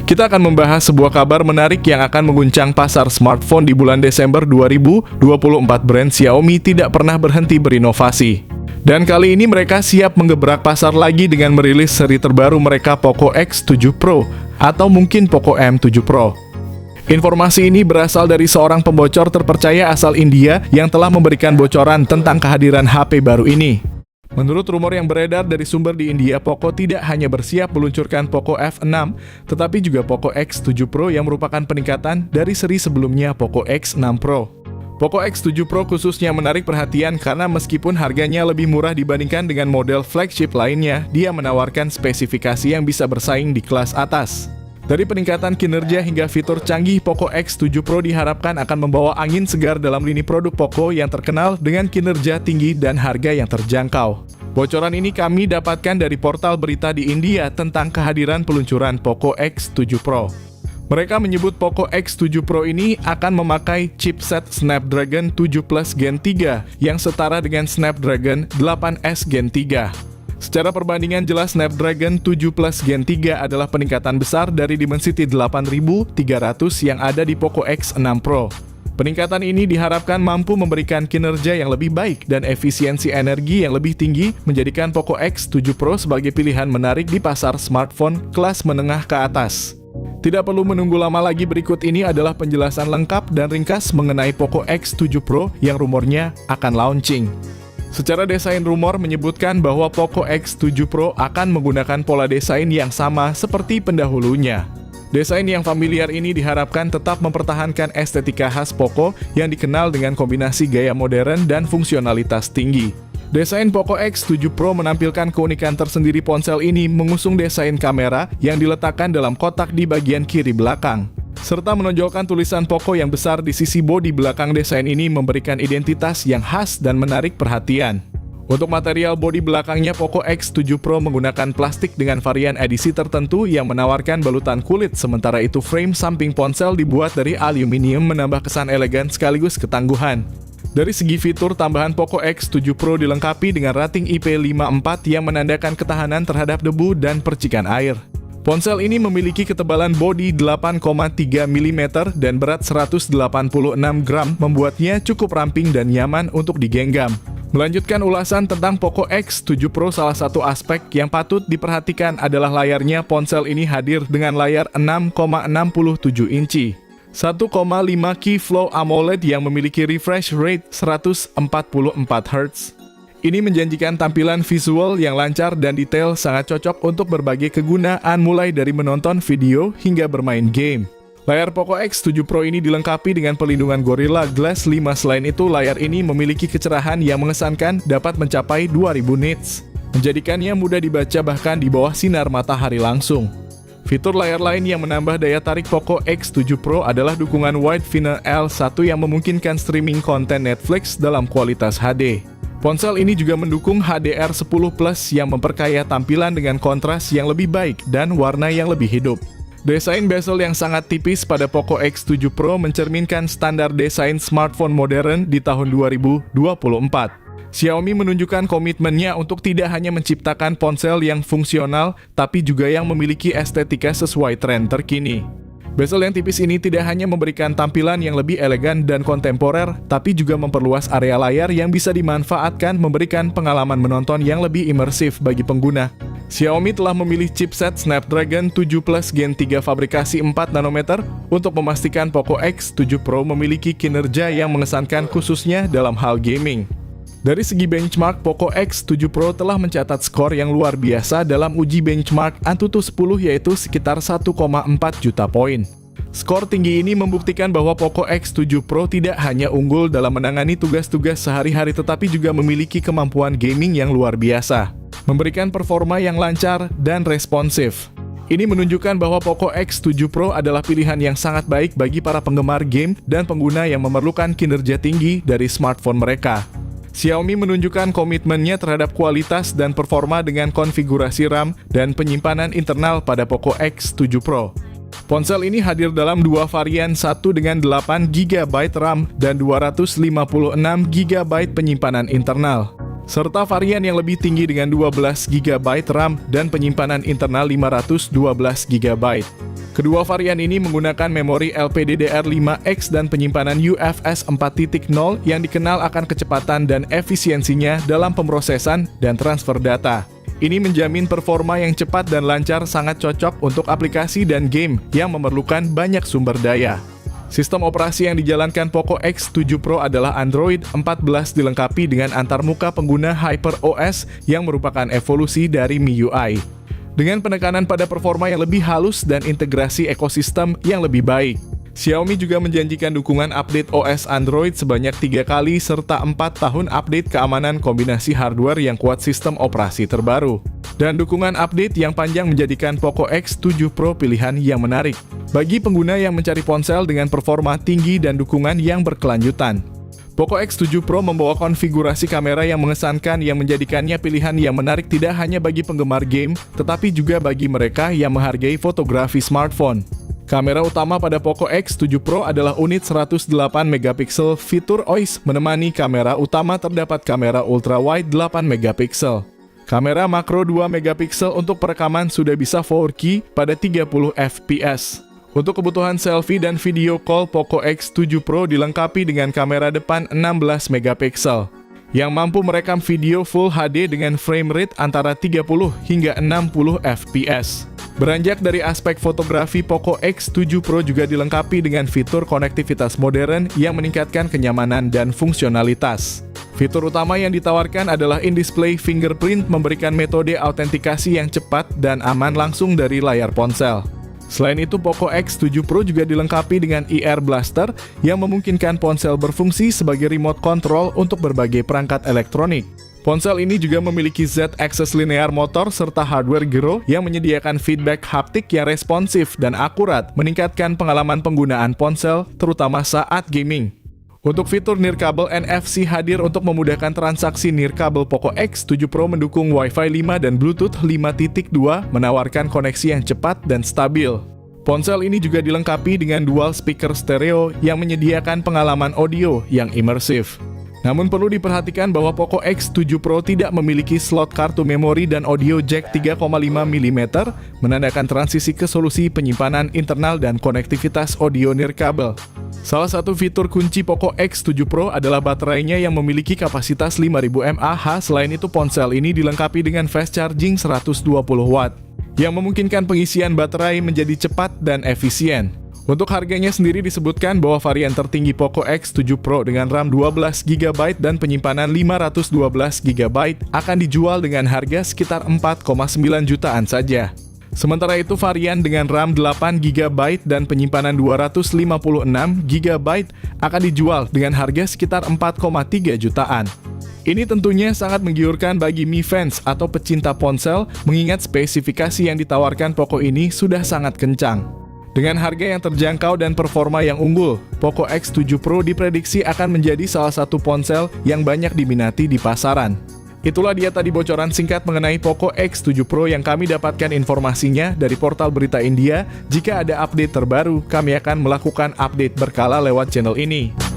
Kita akan membahas sebuah kabar menarik yang akan mengguncang pasar smartphone di bulan Desember 2024. Brand Xiaomi tidak pernah berhenti berinovasi. Dan kali ini mereka siap menggebrak pasar lagi dengan merilis seri terbaru mereka, Poco X7 Pro atau mungkin Poco M7 Pro. Informasi ini berasal dari seorang pembocor terpercaya asal India yang telah memberikan bocoran tentang kehadiran HP baru ini. Menurut rumor yang beredar dari sumber di India, Poco tidak hanya bersiap meluncurkan Poco F6, tetapi juga Poco X7 Pro yang merupakan peningkatan dari seri sebelumnya Poco X6 Pro. Poco X7 Pro khususnya menarik perhatian karena meskipun harganya lebih murah dibandingkan dengan model flagship lainnya, dia menawarkan spesifikasi yang bisa bersaing di kelas atas. Dari peningkatan kinerja hingga fitur canggih, Poco X7 Pro diharapkan akan membawa angin segar dalam lini produk Poco yang terkenal dengan kinerja tinggi dan harga yang terjangkau. Bocoran ini kami dapatkan dari portal berita di India tentang kehadiran peluncuran Poco X7 Pro. Mereka menyebut Poco X7 Pro ini akan memakai chipset Snapdragon 7 Plus Gen 3 yang setara dengan Snapdragon 8S Gen 3. Secara perbandingan jelas, Snapdragon 7 Plus Gen 3 adalah peningkatan besar dari Dimensity 8300 yang ada di Poco X6 Pro. Peningkatan ini diharapkan mampu memberikan kinerja yang lebih baik dan efisiensi energi yang lebih tinggi, menjadikan Poco X7 Pro sebagai pilihan menarik di pasar smartphone kelas menengah ke atas. Tidak perlu menunggu lama lagi, berikut ini adalah penjelasan lengkap dan ringkas mengenai Poco X7 Pro yang rumornya akan launching. Secara desain, rumor menyebutkan bahwa Poco X7 Pro akan menggunakan pola desain yang sama seperti pendahulunya. Desain yang familiar ini diharapkan tetap mempertahankan estetika khas Poco yang dikenal dengan kombinasi gaya modern dan fungsionalitas tinggi. Desain Poco X7 Pro menampilkan keunikan tersendiri. Ponsel ini mengusung desain kamera yang diletakkan dalam kotak di bagian kiri belakang, serta menonjolkan tulisan Poco yang besar di sisi bodi belakang. Desain ini memberikan identitas yang khas dan menarik perhatian. Untuk material bodi belakangnya, Poco X7 Pro menggunakan plastik dengan varian edisi tertentu yang menawarkan balutan kulit, sementara itu frame samping ponsel dibuat dari aluminium menambah kesan elegan sekaligus ketangguhan. Dari segi fitur, tambahan Poco X7 Pro dilengkapi dengan rating IP54 yang menandakan ketahanan terhadap debu dan percikan air. Ponsel ini memiliki ketebalan bodi 8,3 mm dan berat 186 gram, membuatnya cukup ramping dan nyaman untuk digenggam. Melanjutkan ulasan tentang Poco X7 Pro, salah satu aspek yang patut diperhatikan adalah layarnya. Ponsel ini hadir dengan layar 6,67 inci. 1,5 Key Flow AMOLED yang memiliki refresh rate 144 Hz. Ini menjanjikan tampilan visual yang lancar dan detail, sangat cocok untuk berbagai kegunaan mulai dari menonton video hingga bermain game. Layar Poco X7 Pro ini dilengkapi dengan pelindungan Gorilla Glass 5. Selain itu, layar ini memiliki kecerahan yang mengesankan, dapat mencapai 2000 nits, menjadikannya mudah dibaca bahkan di bawah sinar matahari langsung. Fitur layar lain yang menambah daya tarik Poco X7 Pro adalah dukungan Wide Final L1 yang memungkinkan streaming konten Netflix dalam kualitas HD. Ponsel ini juga mendukung HDR10 Plus yang memperkaya tampilan dengan kontras yang lebih baik dan warna yang lebih hidup. Desain bezel yang sangat tipis pada Poco X7 Pro mencerminkan standar desain smartphone modern di tahun 2024. Xiaomi menunjukkan komitmennya untuk tidak hanya menciptakan ponsel yang fungsional, tapi juga yang memiliki estetika sesuai tren terkini. Bezel yang tipis ini tidak hanya memberikan tampilan yang lebih elegan dan kontemporer, tapi juga memperluas area layar yang bisa dimanfaatkan, memberikan pengalaman menonton yang lebih imersif bagi pengguna. Xiaomi telah memilih chipset Snapdragon 7 Plus Gen 3 fabrikasi 4 nanometer untuk memastikan Poco X7 Pro memiliki kinerja yang mengesankan khususnya dalam hal gaming. Dari segi benchmark, Poco X7 Pro telah mencatat skor yang luar biasa dalam uji benchmark Antutu 10, yaitu sekitar 1,4 juta poin. Skor tinggi ini membuktikan bahwa Poco X7 Pro tidak hanya unggul dalam menangani tugas-tugas sehari-hari, tetapi juga memiliki kemampuan gaming yang luar biasa, memberikan performa yang lancar dan responsif. Ini menunjukkan bahwa Poco X7 Pro adalah pilihan yang sangat baik bagi para penggemar game dan pengguna yang memerlukan kinerja tinggi dari smartphone mereka. Xiaomi menunjukkan komitmennya terhadap kualitas dan performa dengan konfigurasi RAM dan penyimpanan internal pada Poco X7 Pro. Ponsel ini hadir dalam dua varian, satu dengan 8 GB RAM dan 256 GB penyimpanan internal, serta varian yang lebih tinggi dengan 12 GB RAM dan penyimpanan internal 512 GB. Kedua varian ini menggunakan memori LPDDR5X dan penyimpanan UFS 4.0 yang dikenal akan kecepatan dan efisiensinya dalam pemrosesan dan transfer data. Ini menjamin performa yang cepat dan lancar, sangat cocok untuk aplikasi dan game yang memerlukan banyak sumber daya. Sistem operasi yang dijalankan Poco X7 Pro adalah Android 14 dilengkapi dengan antarmuka pengguna HyperOS yang merupakan evolusi dari MIUI. Dengan penekanan pada performa yang lebih halus dan integrasi ekosistem yang lebih baik. Xiaomi juga menjanjikan dukungan update OS Android sebanyak 3 kali serta 4 tahun update keamanan kombinasi hardware yang kuat sistem operasi terbaru. Dan dukungan update yang panjang menjadikan Poco X7 Pro pilihan yang menarik bagi pengguna yang mencari ponsel dengan performa tinggi dan dukungan yang berkelanjutan. Poco X7 Pro membawa konfigurasi kamera yang mengesankan yang menjadikannya pilihan yang menarik tidak hanya bagi penggemar game, tetapi juga bagi mereka yang menghargai fotografi smartphone. Kamera utama pada Poco X7 Pro adalah unit 108MP fitur OIS, menemani kamera utama terdapat kamera ultra-wide 8MP. Kamera makro 2MP untuk perekaman sudah bisa 4K pada 30fps. Untuk kebutuhan selfie dan video call, Poco X7 Pro dilengkapi dengan kamera depan 16MP yang mampu merekam video Full HD dengan frame rate antara 30 hingga 60 fps. Beranjak dari aspek fotografi, Poco X7 Pro juga dilengkapi dengan fitur konektivitas modern yang meningkatkan kenyamanan dan fungsionalitas. Fitur utama yang ditawarkan adalah in-display fingerprint, memberikan metode autentikasi yang cepat dan aman langsung dari layar ponsel. Selain itu, Poco X7 Pro juga dilengkapi dengan IR Blaster yang memungkinkan ponsel berfungsi sebagai remote control untuk berbagai perangkat elektronik. Ponsel ini juga memiliki Z-axis linear motor serta hardware gyro yang menyediakan feedback haptik yang responsif dan akurat, meningkatkan pengalaman penggunaan ponsel, terutama saat gaming. Untuk fitur nirkabel NFC hadir untuk memudahkan transaksi nirkabel. Poco X7 Pro mendukung Wi-Fi 5 dan Bluetooth 5.2, menawarkan koneksi yang cepat dan stabil. Ponsel ini juga dilengkapi dengan dual speaker stereo yang menyediakan pengalaman audio yang imersif. Namun perlu diperhatikan bahwa Poco X7 Pro tidak memiliki slot kartu memori dan audio jack 3,5mm, menandakan transisi ke solusi penyimpanan internal dan konektivitas audio nirkabel. Salah satu fitur kunci Poco X7 Pro adalah baterainya yang memiliki kapasitas 5000 mAh. Selain itu, ponsel ini dilengkapi dengan fast charging 120W, yang memungkinkan pengisian baterai menjadi cepat dan efisien. Untuk harganya sendiri disebutkan bahwa varian tertinggi Poco X7 Pro dengan RAM 12GB dan penyimpanan 512GB akan dijual dengan harga sekitar 4,9 jutaan saja. Sementara itu, varian dengan RAM 8GB dan penyimpanan 256GB akan dijual dengan harga sekitar 4,3 jutaan. Ini tentunya sangat menggiurkan bagi Mi fans atau pecinta ponsel, mengingat spesifikasi yang ditawarkan Poco ini sudah sangat kencang. Dengan harga yang terjangkau dan performa yang unggul, Poco X7 Pro diprediksi akan menjadi salah satu ponsel yang banyak diminati di pasaran. Itulah dia tadi bocoran singkat mengenai Poco X7 Pro yang kami dapatkan informasinya dari portal Berita India. Jika ada update terbaru, kami akan melakukan update berkala lewat channel ini.